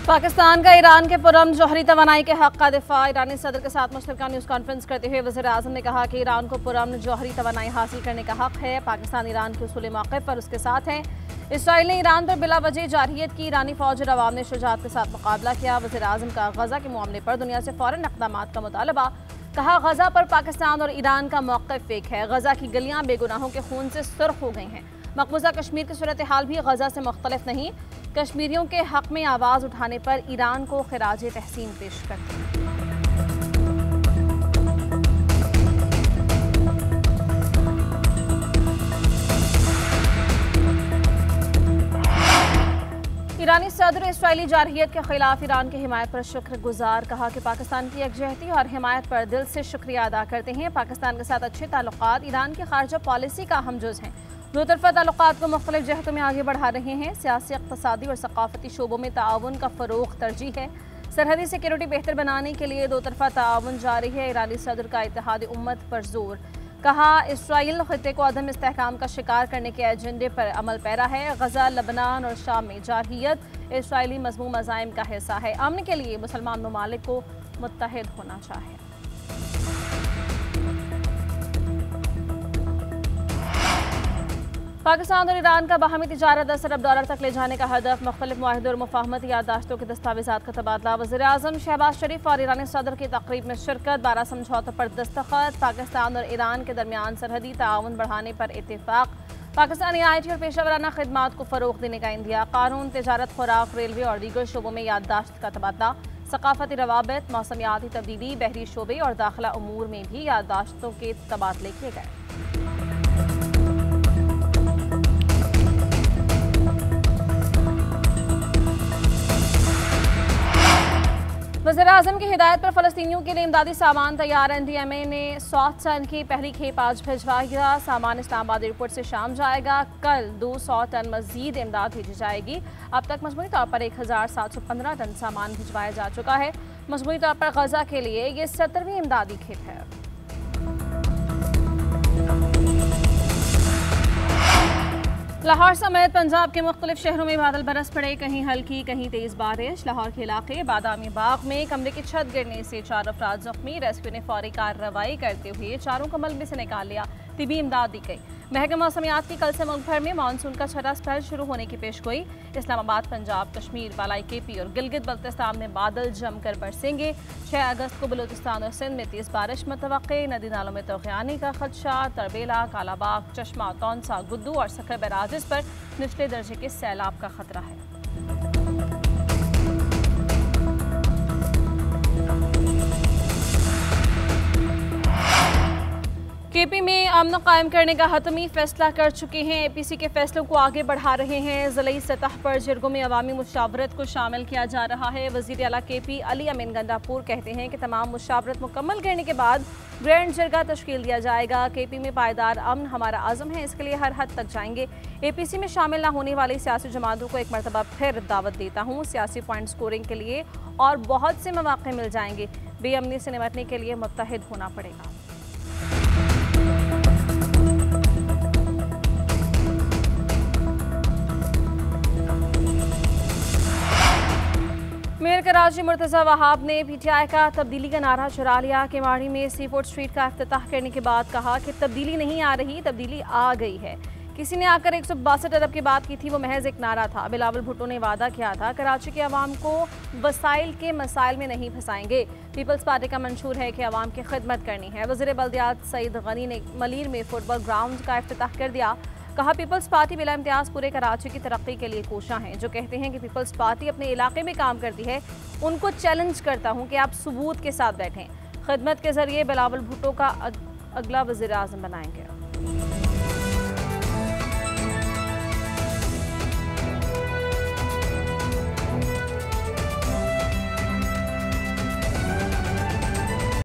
पाकिस्तान का ईरान के पुरअमन जौहरी तवानाई के हक का दिफा। ईरानी सदर के साथ मुश्तरका न्यूज़ कॉन्फ्रेंस करते हुए वज़ीर आज़म ने कहा कि ईरान को पुरअमन जौहरी तवानाई हासिल करने का हक है। पाकिस्तान ईरान के उसूल मौक़िफ़ पर उसके साथ है। इसराइल ने ईरान पर बिला वजह जारहियत की। ईरानी फौज और अवाम ने शुजाअत के साथ मुकाबला किया। वज़ीर आज़म का गज़ा के मामले पर दुनिया से फ़ौरन इक़दामात का मुतालबा। कहा, गज़ा पर पाकिस्तान और ईरान का मौक़िफ़ एक है। गज़ा की गलियाँ बेगुनाहों के खून से सुर्ख हो गई हैं। मकबूजा कश्मीर की सूरत हाल भी गज़ा से मुख्तलिफ नहीं। कश्मीरियों के हक में आवाज़ उठाने पर ईरान को खिराज तहसीन पेश करते हैं। ईरानी सदर इसराइली जारहियत के खिलाफ ईरान की हिमायत पर शुक्रगुजार। कहा कि पाकिस्तान की यकजहती और हिमायत पर दिल से शुक्रिया अदा करते हैं। पाकिस्तान के साथ अच्छे ताल्लुकात ईरान की खारजा पॉलिसी का अहम जुज़ हैं। दो तरफ़ा ताल्लुकात को मुख्तलिफ जहतों में आगे बढ़ा रहे हैं। सियासी, इक़्तिसादी और सक़ाफ़ती शोबों में ताआवुन का फ़रोग़ तरजीह है। सरहदी सिक्योरिटी बेहतर बनाने के लिए दो तरफ़ा ताआवुन जारी है। ईरानी सदर का इत्तेहाद उम्मत पर जोर। कहा, इसराइल ख़ित्ते को अदम इस्तेहकाम का शिकार करने के एजेंडे पर अमल पैरा है। गज़ा, लबनान और शाम में जारहियत इसराइली मज़मूम अज़ाइम का हिस्सा है। अमन के लिए मुसलमान ममालिक को मुत्तहिद होना चाहिए। पाकिस्तान और ईरान का बाहमी तिजारत 10 अरब डॉलर तक ले जाने का हदफ। मुख्तलिफ मुआहदों और मुफाहमती याददाश्तों के दस्तावेज़ात का तबादला। वज़ीर आज़म शहबाज शरीफ और ईरानी सदर की तक़रीब में शिरकत। 12 समझौतों पर दस्तखत। पाकिस्तान और ईरान के दरमियान सरहदी ताआवुन बढ़ाने पर इत्तेफाक। पाकिस्तानी IT और पेशा वराना खिदमात को फ़रोग़ देने का इंदिया। कानून, तिजारत, खुराक, रेलवे और दीगर शोबों में याददाश्त का तबादला। सक़ाफ़ती रवाबित, मौसमियाती तब्दीली, बहरी शोबे और दाखिला उमूर में भी याददाश्तों के तबादले किए गए। वज़ीर आज़म की हिदायत पर फ़लस्तीनियों के लिए इमदादी सामान तैयार। NDMA ने सॉफ्ट टन की पहली खेप आज भिजवाया। सामान इस्लामाबाद एयरपोर्ट से शाम जाएगा। कल 200 टन मज़ीद इमदाद भेजी जाएगी। अब तक मजमूई तौर पर 1715 टन सामान भिजवाया जा चुका है। मजमूई तौर पर गज़ा के लिए ये 17वीं इमदादी खेप है। लाहौर समेत पंजाब के मुख्तलिफ शहरों में बादल बरस पड़े। कहीं हल्की, कहीं तेज़ बारिश। लाहौर के इलाके बादामी बाग में कमरे की छत गिरने से 4 अफराद जख्मी। रेस्क्यू ने फौरी कार्रवाई करते हुए चारों को मलबे से निकाल लिया। तिबी इमदाद दी गई। महकमा मौसमियात की कल से मुल्क भर में मानसून का छठा स्पेल शुरू होने की पेशगोई। इस्लामाबाद, पंजाब, कश्मीर, बालाई KP और गिलगित बल्तिस्तान में बादल जमकर बरसेंगे। 6 अगस्त को बलूचिस्तान और सिंध में तेज़ बारिश मुतवक्के। नदी नालों में तूफ़ानी का खदशा। तरबेला, कालाबाग, चश्मा, तौनसा, गुद्दू और सखर बैराजेस पर निचले दर्जे के सैलाब का खतरा है। KP में अमन कायम करने का हतमी फैसला कर चुके हैं। APC के फैसलों को आगे बढ़ा रहे हैं। ज़िली सतह पर जिरगों में अवामी मुशावरत को शामिल किया जा रहा है। वज़ीर आला KP अली अमीन गंडापुर कहते हैं कि तमाम मुशावरत मुकम्मल करने के बाद ग्रैंड जिरगा तश्कील दिया जाएगा। KP में पायदार अमन हमारा आज़म है, इसके लिए हर हद तक जाएंगे। APC में शामिल न होने वाली सियासी जमातों को एक मरतबा फिर दावत देता हूँ। सियासी पॉइंट स्कोरिंग के लिए और बहुत से मौके मिल जाएंगे। बेअमनी से निपटने के लिए मुत्तहिद होना पड़ेगा। मेयर कराची मुर्तज़ा वहाब ने PTI का तब्दीली का नारा चुरा लिया। केमाड़ी में सीफूड स्ट्रीट का इफ्तिताह करने के बाद कहा कि तब्दीली नहीं आ रही, तब्दीली आ गई है। किसी ने आकर 162 अरब की बात की थी, वो महज एक नारा था। बिलावल भुट्टो ने वादा किया था कराची के अवाम को वसाइल के मसाइल में नहीं फंसाएंगे। पीपल्स पार्टी का मंशूर है कि अवाम की खिदमत करनी है। वज़ीर बल्दियात सईद गनी ने मलीर में फुटबॉल ग्राउंड का इफ्तिताह कर दिया। कहा, पीपल्स पार्टी बिला इम्तियाज़ पूरे कराची की तरक्की के लिए कोशां हैं। जो कहते हैं कि पीपल्स पार्टी अपने इलाके में काम करती है, उनको चैलेंज करता हूं कि आप सबूत के साथ बैठें। खिदमत के जरिए बिलावल भुट्टो का अगला वज़ीर आज़म बनाएंगे।